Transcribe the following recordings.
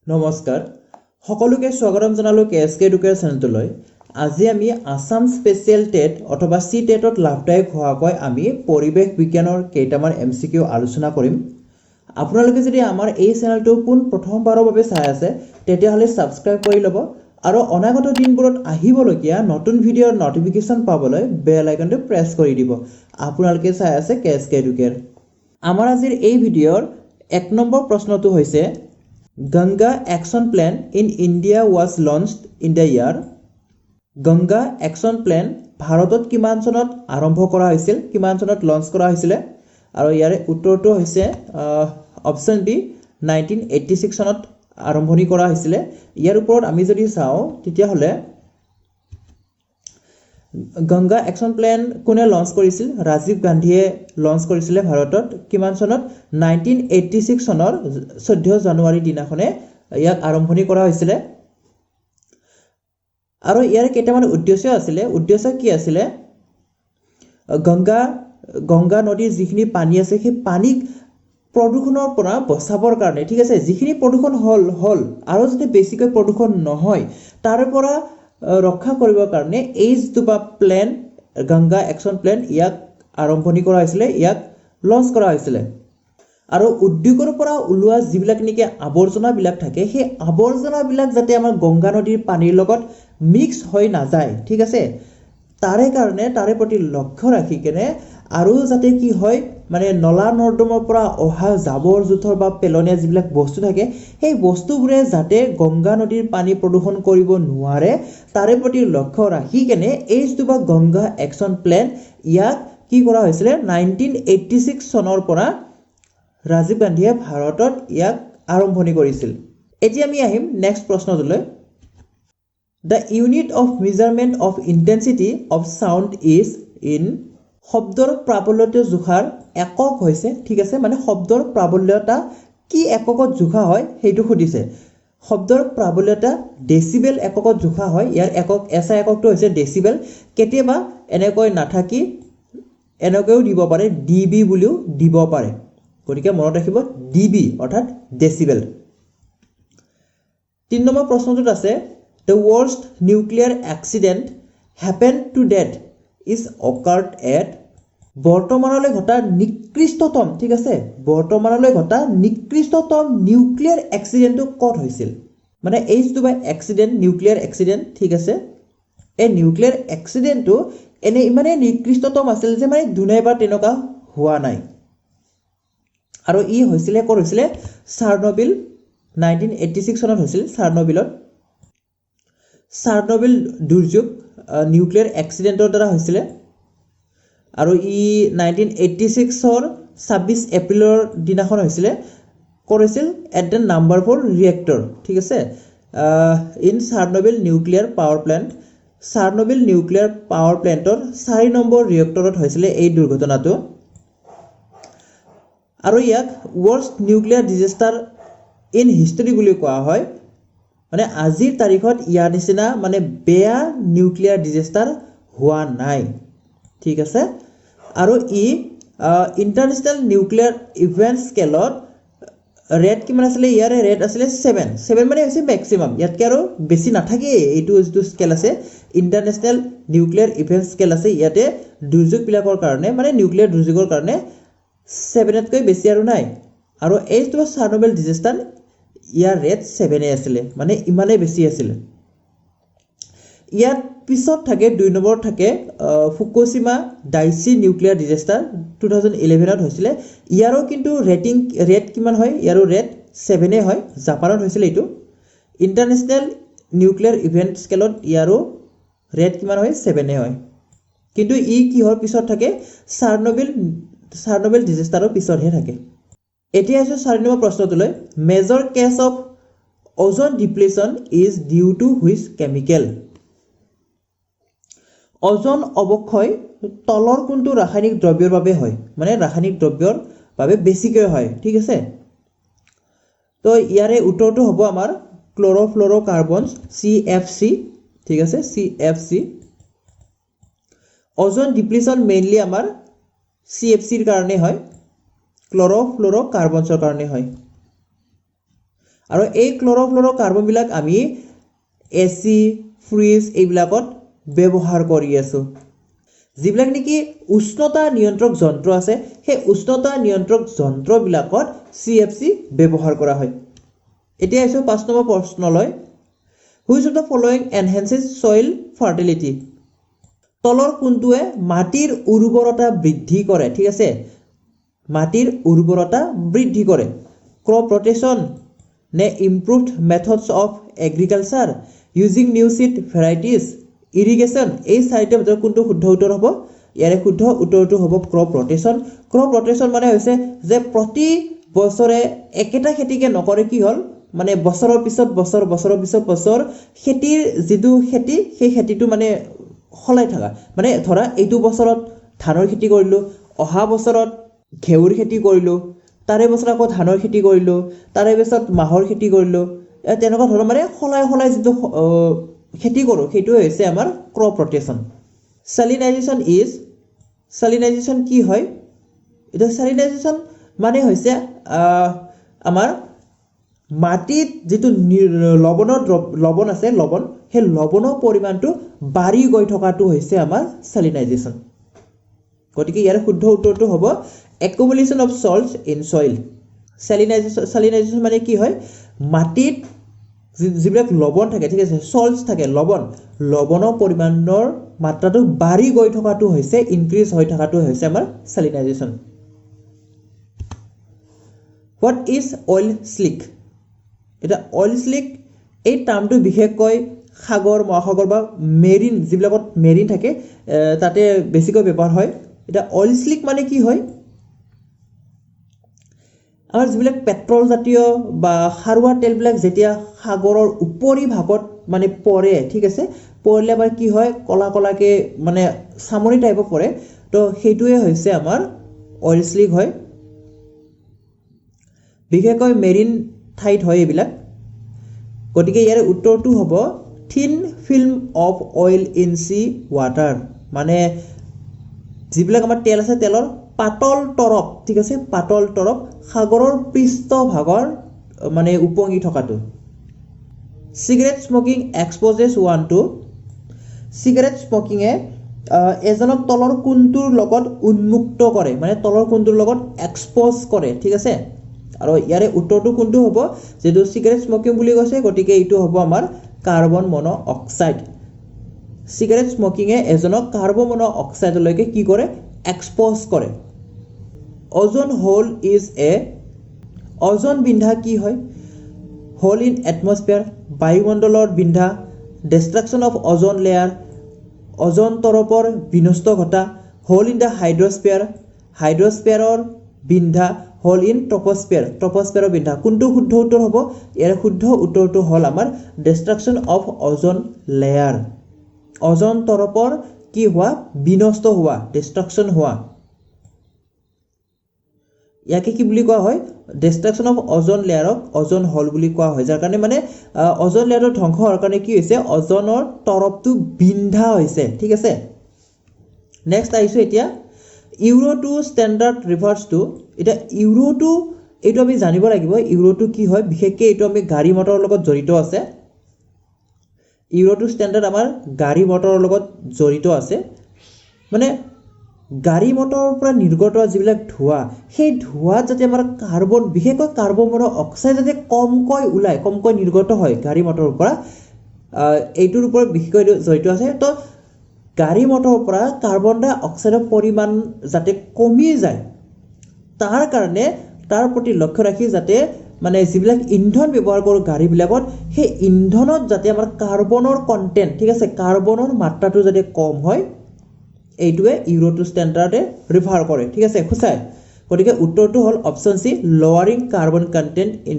নমস্কাৰ সকলোকে স্বাগতম জনালো কেএসকে এডুকেয়াৰ চেনেলটোলৈ। আজি আমি আসাম স্পেচিয়েল টেট অথবা সি টেটত লাভদায়ক হোৱাকৈ আমি পৰিৱেশ বিজ্ঞানৰ কেইটামান এমচিকিউ আলোচনা কৰিম। আপোনালোকে যদি আমাৰ এই চেনেলটো প্ৰথমবাৰৰ বাবে চাই আছে তেতিয়াহ'লে সাবস্ক্ৰাইব কৰি ল'ব আৰু অনাগত দিনবোৰত আহিবলগীয়া নতুন ভিডিঅ'ৰ নটিফিকেশ্যন পাবলৈ বেল আইকনটো প্ৰেছ কৰি দিব। আপোনালোকে চাই আছে কেএসকে এডুকেয়াৰ। আমাৰ আজিৰ এই ভিডিঅ'ৰ 1 নম্বৰ প্ৰশ্নটো হৈছে Ganga Action Plan in India was launched in the year Ganga Action Plan ভাৰতত কিমান চনত আৰম্ভ কৰা হৈছিল কিমান চনত লঞ্চ কৰা হৈছিল আৰু ইয়াৰ উত্তৰটো হৈছে অপচন বি 1986 চনত আৰম্ভণি কৰা হৈছিল। ইয়াৰ ওপৰত আমি যদি চাওঁ তেতিয়াহ'লে গংগা একশন প্ল্যান কোনে লঞ্চ কৰিছিল ৰাজীৱ গান্ধীয়ে লঞ্চ কৰিছিল ভাৰতত কিমান চনত 1986 চনৰ 14 জানুৱাৰী দিনাখনে ইয়াক আৰম্ভণি কৰা হৈছিল আৰু ইয়াৰ কেইটামান উদ্দেশ্য আছিল। উদ্দেশ্য কি আছিল গংগা নদীৰ যিখিনি পানী আছে সেই পানীক প্ৰদূষণৰ পৰা বচাবৰ কাৰণে ঠিক আছে যিখিনি প্ৰদূষণ হল আৰু যাতে বেছিকৈ প্ৰদূষণ নহয় তাৰ পৰা ৰক্ষা কৰিবৰ কাৰণে এই যিটো প্ল্যান গংগা একশন প্ল্যান ইয়াক আৰম্ভণি কৰা হৈছিল ইয়াক লঞ্চ কৰা হৈছিল আৰু উদ্যোগৰ পৰা ওলোৱা যিবিলাক নেকি আৱৰ্জনাবিলাক থাকে সেই আৱৰ্জনাবিলাক যাতে আমাৰ গংগা নদীৰ পানীৰ লগত মিক্স হৈ নাযায় ঠিক আছে তাৰে প্ৰতি লক্ষ্য ৰাখি কেনে আৰু যাতে কি হয় মানে নলা নৰ্দমাৰ পৰা অহা জাবৰ জোথৰ বা পেলনীয়া যিবিলাক বস্তু থাকে সেই বস্তুবোৰে যাতে গংগা নদীৰ পানী প্ৰদূষণ কৰিব নোৱাৰে তাৰে প্ৰতি লক্ষ্য ৰাখি কেনে এই যিটো গংগা একশন প্ল্যান ইয়াক কি কৰা হৈছিল 1986 চনৰ পৰা ৰাজীৱ গান্ধীয়ে ভাৰতত ইয়াক আৰম্ভণি কৰিছিল। এতিয়া আমি আহিম next প্ৰশ্নটোলৈ। The unit of measurement of intensity of sound is in শব্দৰ প্ৰাবল্যতা জোখাৰ একক হৈছে ঠিক আছে মানে শব্দৰ প্ৰাবল্যতা কি এককত জোখা হয় সেইটো সুধিছে। শব্দৰ প্ৰাবল্যতা ডেসিবেল এককত জোখা হয় ইয়াৰ একক এসা এককটো হৈছে ডেসিবেল কেতিয়াবা এনেকৈ নাথাকি এনেকৈও দিব পাৰে ডিবি বুলিও দিব পাৰে গতিকে মনত ৰাখিব ডিবি অৰ্থাৎ ডেসিবেল। 3 নম্বৰ প্ৰশ্নটোত আছে The worst nuclear accident happened to date is occurred at বৰ্তমানলৈ ঘটা নিকৃষ্টতম ঠিক আছে বৰ্তমানলৈ ঘটা নিকৃষ্টতম নিউক্লিয়াৰ এক্সিডেন্টটো ক'ত হৈছিল মানে এই যিটো এক্সিডেন্ট নিউক্লিয়াৰ এক্সিডেন্ট ঠিক আছে এই নিউক্লিয়াৰ এক্সিডেন্টটো এনে ইমানে নিকৃষ্টতম আছিল যে মানে দুনাইবাৰ তেনেকুৱা হোৱা নাই আৰু ই হৈছিল ক'ত হৈছিল চাৰ্নোবিল 1986 চনত হৈছিল চাৰ্নোবিল দুৰ্যোগ নিউক্লিয়াৰ এক্সিডেন্টৰ দ্বাৰা হৈছিল আৰু ই 1986 ৰ 26 এপ্ৰিলৰ দিনাখন হৈছিল কৰিছিল এট দ্য নাম্বাৰ 4 ৰিয়েক্টৰ ঠিক আছে in Chernobyl nuclear power plant Chernobyl nuclear power প্লান্টৰ 4 নম্বৰ ৰিয়েক্টৰত হৈছিল এই দুৰ্ঘটনাটো আৰু ইয়াক worst nuclear disaster in history বুলি কোৱা হয় মানে আজিৰ তাৰিখত ইয়াৰ নিচিনা মানে বেয়া নিউক্লিয়াৰ ডিজাস্টাৰ হোৱা নাই ঠিক আছে আৰু ই ইন্টাৰনেশ্যনেল নিউক্লিয়াৰ ইভেন্ট স্কেলত ৰেট কিমান আছিল ইয়াৰ ৰেট আছিল 7 মানে হৈছে ম্যাক্সিমাম ইয়াতকৈ আৰু বেছি নাথাকে এইটো যিটো স্কেল আছে ইন্টাৰনেশ্যনেল নিউক্লিয়াৰ ইভেন্ট স্কেল আছে ইয়াতে দুৰ্যোগবিলাকৰ কাৰণে মানে নিউক্লিয়াৰ দুৰ্যোগৰ কাৰণে 7তকৈ বেছি আৰু নাই আৰু এই যিটো চাৰ্নোবিল ডিজাস্টাৰ ইয়াৰ ৰেট 7 আছিল মানে ইমানে বেছি আছিল। ইয়াৰ পিছত থাকে 2 নম্বৰত থাকে ফুকুশিমা ডাইচি নিউক্লিয়াৰ ডিজাস্টাৰ 2011ত হৈছিল ইয়াৰো কিন্তু ৰেট কিমান হয় ইয়াৰো ৰেট 7 হয় জাপানত হৈছিল এইটো ইন্টাৰনেশ্যনেল নিউক্লিয়াৰ ইভেন্ট স্কেলত ইয়াৰো ৰেট কিমান হয় 7 হয় কিন্তু ই কিহৰ পিছত থাকে চাৰ্নোবিল ডিজাস্টাৰৰ পিছতহে থাকে। এতিয়া আছে 4 নম্বৰ প্ৰশ্নটোলৈ major cause of ozone depletion is due to which chemical ozone অৱক্ষয় তলৰ কোনটো ৰাসায়নিক দ্ৰব্যৰ বাবে হয় মানে ৰাসায়নিক দ্ৰব্যৰ বাবে বেছিকৈ হয় ঠিক আছে তো ইয়াৰে উত্তৰটো হ'ব আমাৰ ক্লৰ'ফ্লুৰ'কাৰ্বনছ CFC ঠিক আছে CFC ওজন ডিপ্লেশ্যন মেইনলি আমাৰ CFC ৰ কাৰণে হয় ক্লৰ'ফ্লুৰ'কাৰ্বনছৰ কাৰণে হয় আৰু এই ক্লৰ'ফ্ল'ৰ'কাৰ্বনবিলাক আমি এচি ফ্ৰিজ এইবিলাকত ব্যৱহাৰ কৰি আছোঁ যিবিলাক নেকি উষ্ণতা নিয়ন্ত্ৰক যন্ত্ৰ আছে সেই উষ্ণতা নিয়ন্ত্ৰক যন্ত্ৰবিলাকত CFC ব্যৱহাৰ কৰা হয় এতিয়া আহিছোঁ 5 number প্ৰশ্নলৈ Which of the following enhances soil fertility তলৰ কোনটোৱে মাটিৰ উৰ্বৰতা বৃদ্ধি কৰে ঠিক আছে মাটিৰ উৰ্বৰতা বৃদ্ধি কৰে crop rotation নে improved methods of agriculture using new seed varieties irrigation এই চাৰিটা ভিতৰত কোনটো শুদ্ধ উত্তৰ হ'ব ইয়াৰে শুদ্ধ উত্তৰটো হ'ব crop rotation মানে হৈছে যে প্ৰতি বছৰে একেটা খেতিকে নকৰে কি হ'ল মানে বছৰৰ পিছত বছৰ খেতিৰ যিটো খেতি সেই খেতিটো মানে খলাই থাকা মানে ধৰা এইটো বছৰত ধানৰ খেতি কৰিলো অহা বছৰত ঘেউৰ খেতি কৰিলো তাৰে বছৰ আকৌ ধানৰ খেতি কৰিলো তাৰে পিছত মাহৰ খেতি কৰিলো তেনেকুৱা ধৰণৰ মানে খলাই যিটো খেতি কৰো সেইটো হৈছে আমাৰ ক্ৰপ ৰটেশন salinization কি হয় এটা salinization মানে হৈছে আমাৰ মাটিত যেটো লবণ আছে লবণ সেই লবণৰ পৰিমাণটো বাঢ়ি গৈ থকাটো হৈছে আমাৰ salinization গতিকে ইয়াৰ শুদ্ধ উত্তৰটো হ'ব accumulation of salts in soil salinization মানে কি হয় মাটিত যিবিলাক লবণ থাকে ঠিক আছে salts থাকে লবণৰ পৰিমাণৰ মাত্ৰাটো বাঢ়ি গৈ থকাটো হৈছে ইনক্ৰিজ হৈ থকাটো হৈছে আমাৰ salinization what is oil slick এটা oil slick এই টাৰ্মটো বিশেষকৈ সাগৰ মহাসাগৰ বা মেৰিন যিবিলাকত মেৰিন থাকে তাতে বেছিকৈ ব্যৱহাৰ হয় এটা oil slick মানে কি হয় আমাৰ যিবিলাক পেট্ৰল জাতীয় বা খাৰুৱা তেলবিলাক যেতিয়া সাগৰৰ উপৰি ভাগত মানে পৰে ঠিক আছে পৰলে বা কি হয় কলাকে মানে সামৰি টাইপৰ পৰে তো সেইটোৱে হৈছে আমাৰ oil slick হয় বিশেষকৈ মেৰিন ঠাইত হয় এইবিলাক গতিকে ইয়াৰ উত্তৰটো হ'ব thin film of oil in sea water মানে যিবিলাক আমাৰ তেল আছে তেলৰ পাতল তৰপ ঠিক আছে পাতল তৰপ সাগৰৰ পৃষ্ঠভাগৰ মানে উপঙি থকাটো cigarette smoking exposes one to cigarette smoking এ এজনক তলৰ কোনটোৰ লগত উন্মুক্ত কৰে মানে তলৰ কোনটোৰ লগত এক্সপ'জ কৰে ঠিক আছে আৰু ইয়াৰে উত্তৰটো কোনটো হ'ব যেটো cigarette smoking বুলি কৈছে গতিকে এইটো হ'ব আমাৰ কাৰ্বন মনো অক্সাইড cigarette smoking এ এজনক কাৰ্বন মনো অক্সাইডলৈকে কি কৰে এক্সপ'জ কৰে ozone hole is a ozone বিন্ধা কি হয় hole in atmosphere বায়ুমণ্ডলৰ বিন্ধা destruction of ozone layer ozone তৰপৰ বিনষ্ট ঘটা hole in the hydrosphere বিন্ধা hole in troposphere বিন্ধা কোনটো শুদ্ধ উত্তৰ হ'ব ইয়াৰ শুদ্ধ উত্তৰটো হ'ল আমাৰ destruction of ozone layer ozone তৰপৰ কি হোৱা বিনষ্ট হোৱা destruction হোৱা ইয়াকে কি বুলি কোৱা হয় destruction of ozone layer ozone hole বুলি কোৱা হয় যাৰ কাৰণে মানে ozone layer ধ্বংস হোৱাৰ কাৰণে কি হৈছে অজনৰ তৰপটো বিন্ধা হৈছে ঠিক আছে নেক্সট আইছো এতিয়া ইউৰো 2 স্ট্যান্ডাৰ্ড ৰিভাৰ্স টু এটা ইউৰো 2 এইটো আমি জানিব লাগিব ইউৰো 2 কি হয় বিশেষকৈ এইটো আমি গাড়ী মটৰৰ লগত জড়িত আছে ইউৰো 2 স্ট্যান্ডাৰ্ড আমাৰ গাড়ী মটৰৰ লগত জড়িত আছে মানে গাড়ী মটৰৰ পৰা নিৰ্গত যিবিলাক ধোঁৱা সেই ধোঁৱা যাতে আমাৰ কাৰ্বন বিশেষকৈ কাৰ্বন মনো অক্সাইড যাতে কমকৈ নিৰ্গত হয় গাড়ী মটৰৰ পৰা এইটোৰ ওপৰত বিশেষকৈ জড়িত আছে তো গাড়ী মটৰৰ পৰা কাৰ্বন ডাই অক্সাইডৰ পৰিমাণ যাতে কমি যায় তাৰ কাৰণে তাৰ প্ৰতি লক্ষ্য ৰাখি যাতে মানে যিবিলাক ইন্ধন ব্যৱহাৰ কৰোঁ গাড়ীবিলাকত সেই ইন্ধনত যাতে আমাৰ কাৰ্বনৰ কন্টেন্ট ঠিক আছে কাৰ্বনৰ মাত্ৰাটো যাতে কম হয় এইটোৱে ইউৰো 2 স্ট্যান্ডাৰ্ডে ৰিফাৰ কৰে ঠিক আছে খুচাই গতিকে উত্তৰটো হ'ল option C lowering carbon content in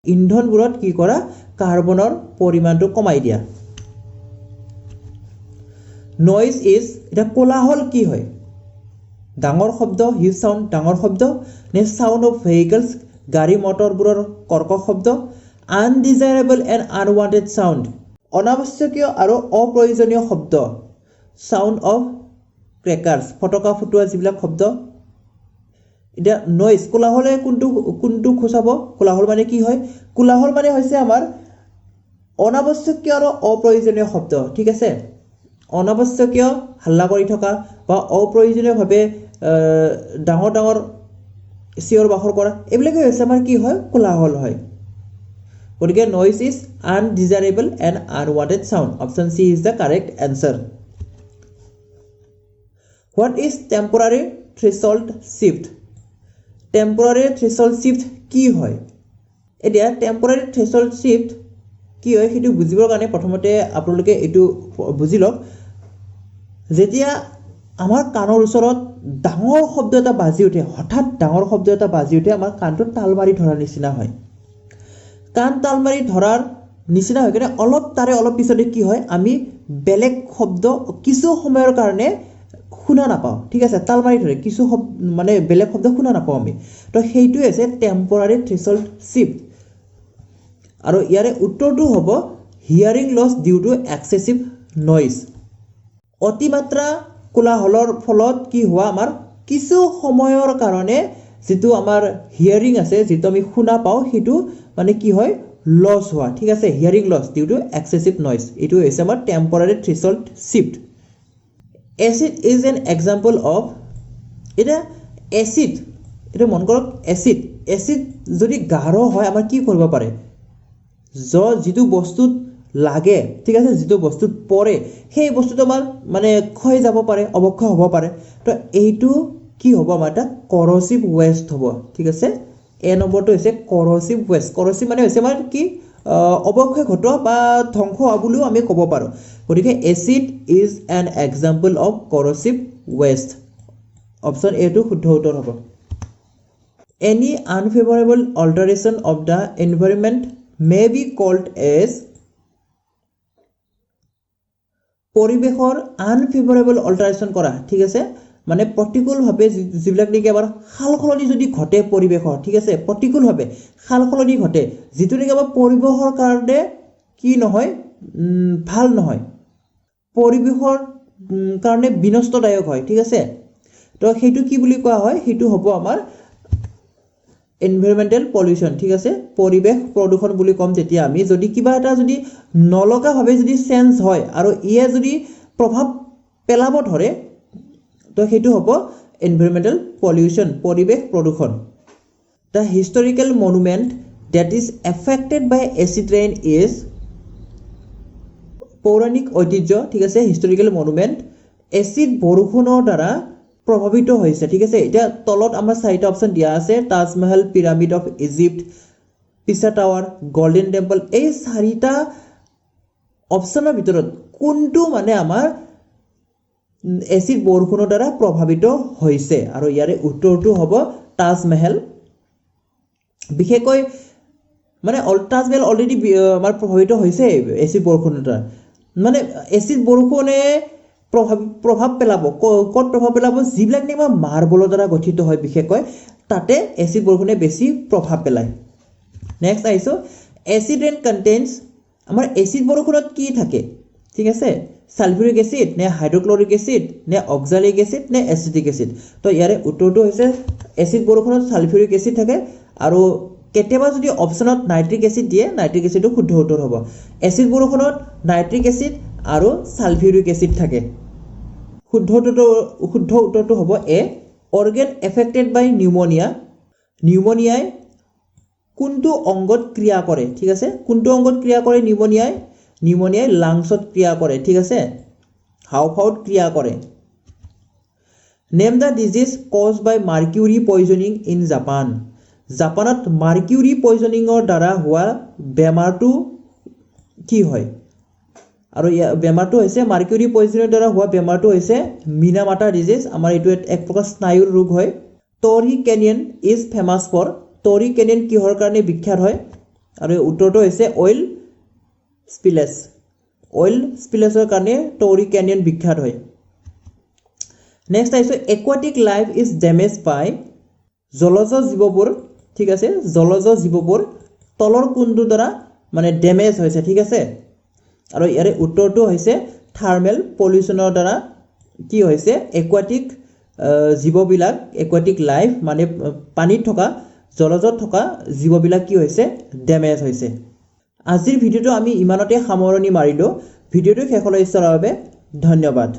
ইন্ধনবোৰত কি কৰা কাৰ্বনৰ পৰিমাণটো কমাই দিয়া নয়েজ ইজ এটা কোলাহল কি হয় ডাঙৰ শব্দ হিউজ সাউন্ড ডাঙৰ শব্দ নে সাউন্ড অফ ভেহিকলস গাড়ী মটৰবোৰৰ কৰ্কশ শব্দ আনডিজায়াৰেবল এণ্ড আনৱান্টেড সাউন্ড অনাৱশ্যকীয় আৰু অপ্ৰয়োজনীয় শব্দ সাউন্ড অফ ক্ৰেকাৰ্স ফটকা ফুটোৱা যিবিলাক শব্দ এতিয়া নইজ কোলাহলে কোনটো খোচাব কোলাহল মানে কি হয় কোলাহল মানে হৈছে আমাৰ অনাৱশ্যকীয় আৰু অপ্ৰয়োজনীয় শব্দ ঠিক আছে অনাৱশ্যকীয় হাল্লা কৰি থকা বা অপ্ৰয়োজনীয়ভাৱে ডাঙৰ ডাঙৰ চিঞৰ বাখৰ কৰা এইবিলাকে হৈছে আমাৰ কি হয় কোলাহল হয় গতিকে noise is undesirable and unwanted sound option C is the correct answer what is temporary threshold shift temporary threshold shift কি হয় এতিয়া টেম্পৰাৰী থ্ৰেছহল্ড শিফ্ট কি হয় সেইটো বুজিবৰ কাৰণে প্ৰথমতে আপোনালোকে এইটো বুজি লওক যেতিয়া আমাৰ কাণৰ ওচৰত ডাঙৰ শব্দ এটা বাজি উঠে হঠাৎ ডাঙৰ শব্দ এটা বাজি উঠে আমাৰ কাণটো তাল মাৰি ধৰাৰ নিচিনা হয় কাণ তাল মাৰি ধৰাৰ নিচিনা হয় কিনে তাৰে অলপ পিছতে কি হয় আমি বেলেগ শব্দ কিছু সময়ৰ কাৰণে শুনা নাপাওঁ ঠিক আছে তাল মাৰি ধৰে কিছু মানে বেলেগ শব্দ শুনা নাপাওঁ আমি তো সেইটোৱে আছে টেম্পৰাৰী থ্ৰেছহল্ড শিফ্ট আৰু ইয়াৰে উত্তৰটো হ'ব hearing loss due to excessive noise অতিমাত্ৰা কোলাহলৰ ফলত কি হোৱা আমাৰ কিছু সময়ৰ কাৰণে যেটো আমাৰ হিয়াৰিং আছে যেটো আমি শুনা পাওঁ সেইটো মানে কি হয় লছ হোৱা ঠিক আছে hearing loss due to excessive noise এইটো হৈছে আমাৰ temporary threshold shift acid is an example of এটা এচিড এটা মন কৰক এচিড যদি গাঢ় হয় আমাৰ কি কৰিব পাৰে যিটো বস্তুত লাগে ঠিক আছে যিটো বস্তুত পৰে সেই বস্তুটো আমাৰ মানে ক্ষয় যাব পাৰে অৱক্ষয় হ'ব পাৰে তো এইটো কি হ'ব আমাৰ এটা কৰচিভ ৱেষ্ট হ'ব ঠিক আছে এ নম্বৰটো হৈছে কৰচিভ ৱেষ্ট কৰচিভ মানে হৈছে আমাৰ কি অৱক্ষয় ঘটোৱা বা ধ্বংস হোৱা বুলিও আমি ক'ব পাৰোঁ গতিকে acid is an example of corrosive waste option A টো শুদ্ধ উত্তৰ হ'ব any unfavourable alteration of the environment may be called as পৰিৱেশৰ আনফেভাৰেবল অল্টাৰেশ্যন কৰা ঠিক আছে মানে প্ৰতিকূলভাৱে যিবিলাক নেকি আমাৰ সালসলনি যদি ঘটে পৰিৱেশৰ ঠিক আছে প্ৰতিকূলভাৱে সালসলনি ঘটে যিটো নেকি আমাৰ পৰিৱেশৰ কাৰণে কি নহয় ভাল নহয় পৰিৱেশৰ কাৰণে বিনষ্টদায়ক হয় ঠিক আছে তো সেইটো কি বুলি কোৱা হয় সেইটো হ'ব আমাৰ এনভাইৰনমেণ্টেল পলিউশ্যন ঠিক আছে পৰিৱেশ প্ৰদূষণ বুলি ক'ম তেতিয়া আমি যদি কিবা এটা যদি নলগাভাৱে যদি চেঞ্জ হয় আৰু ইয়ে যদি প্ৰভাৱ পেলাব ধৰে তো সেইটো হ'ব এনভাইৰনমেণ্টেল পলিউশ্যন পৰিৱেশ প্ৰদূষণ the historical monument that is affected by acid rain is পৌৰাণিক ঐতিহ্য ঠিক আছে হিষ্টৰিকেল মনুমেণ্ট এচিড বৰষুণৰ দ্বাৰা প্ৰভাৱিত হৈছে ঠিক আছে এতিয়া তলত আমাৰ চাৰিটা অপশ্যন দিয়া আছে তাজমহল পিৰামিড অফ ইজিপ্ট পিছা টাৱাৰ গল্ডেন টেম্পল এই চাৰিটা অপশ্যনৰ ভিতৰত কোনটো মানে আমাৰ এচিড বৰষুণৰ দ্বাৰা প্ৰভাৱিত হৈছে আৰু ইয়াৰে উত্তৰটো হ'ব তাজমহল বিশেষকৈ মানে তাজমহল অলৰেডি আমাৰ প্ৰভাৱিত হৈছে এচিড বৰষুণৰ দ্বাৰা মানে এচিড বৰষুণে প্ৰভাৱ পেলাব ক'ত প্ৰভাৱ পেলাব যিবিলাক নেকি মাৰ্বলৰ দ্বাৰা গঠিত হয় বিশেষকৈ তাতে এচিড বৰষুণে বেছি প্ৰভাৱ পেলায় নেক্সট আহিছোঁ এচিড ৰেইন কণ্টেইনছ আমাৰ এচিড বৰষুণত কি থাকে ঠিক আছে সালফিউৰিক এচিড নে হাইড্ৰক্লৰিক এচিড নে অক্সালিক এচিড নে এচিটিক এচিড তো ইয়াৰে উত্তৰটো হৈছে এচিড বৰষুণত সালফিউৰিক এচিড থাকে আৰু কেতিয়াবা যদি অপশ্যনত নাইট্ৰিক এচিড দিয়ে নাইট্ৰিক এচিডটো শুদ্ধ উত্তৰ হ'ব এচিড বৰষুণত নাইট্ৰিক এচিড আৰু সালফিউৰিক এচিড থাকে শুদ্ধ উত্তৰটো হ'ব এ অৰ্গেন এফেক্টেড বাই নিউমনিয়াই কোনটো অংগত ক্ৰিয়া কৰে ঠিক আছে কোনটো অংগত ক্ৰিয়া কৰে নিউমনিয়াই লাংছত ক্ৰিয়া কৰে ঠিক আছে হাওঁফাওঁত ক্ৰিয়া কৰে name the disease caused by mercury poisoning in জাপানত মাৰ্কিউৰি পয়জনিঙৰ দ্বাৰা হোৱা বেমাৰটো কি হয় আৰু বেমাৰটো হৈছে মাৰ্কিউৰি পয়জনিঙৰ দ্বাৰা হোৱা বেমাৰটো হৈছে মিনামাটা ডিজিজ আমাৰ এইটো এক প্ৰকাৰ স্নায়ুৰ ৰোগ হয় Tori canyon is famous for Tori canyon কিহৰ কাৰণে বিখ্যাত হয় আৰু উত্তৰটো হৈছে অইল স্পিলেছৰ কাৰণে টৰি কেনিয়ন বিখ্যাত হয় নেক্সট আহিছোঁ একুৱাটিক লাইফ ইজ ডেমেজ বাই জলজ জীৱবোৰ ঠিক আছে জলজ জীৱবোৰ তলৰ কোনটোৰ দ্বাৰা মানে ডেমেজ হৈছে ঠিক আছে আৰু ইয়াৰে উত্তৰটো হৈছে থাৰ্মেল পলিউশ্যনৰ দ্বাৰা কি হৈছে একুৱাটিক জীৱবিলাক একুৱাটিক লাইফ মানে পানীত থকা জলজত থকা জীৱবিলাক কি হৈছে ডেমেজ হৈছে আজিৰ ভিডিঅ'টো আমি ইমানতে সামৰণি মাৰিলোঁ ভিডিঅ'টো শেষলৈ চোৱাৰ বাবে ধন্যবাদ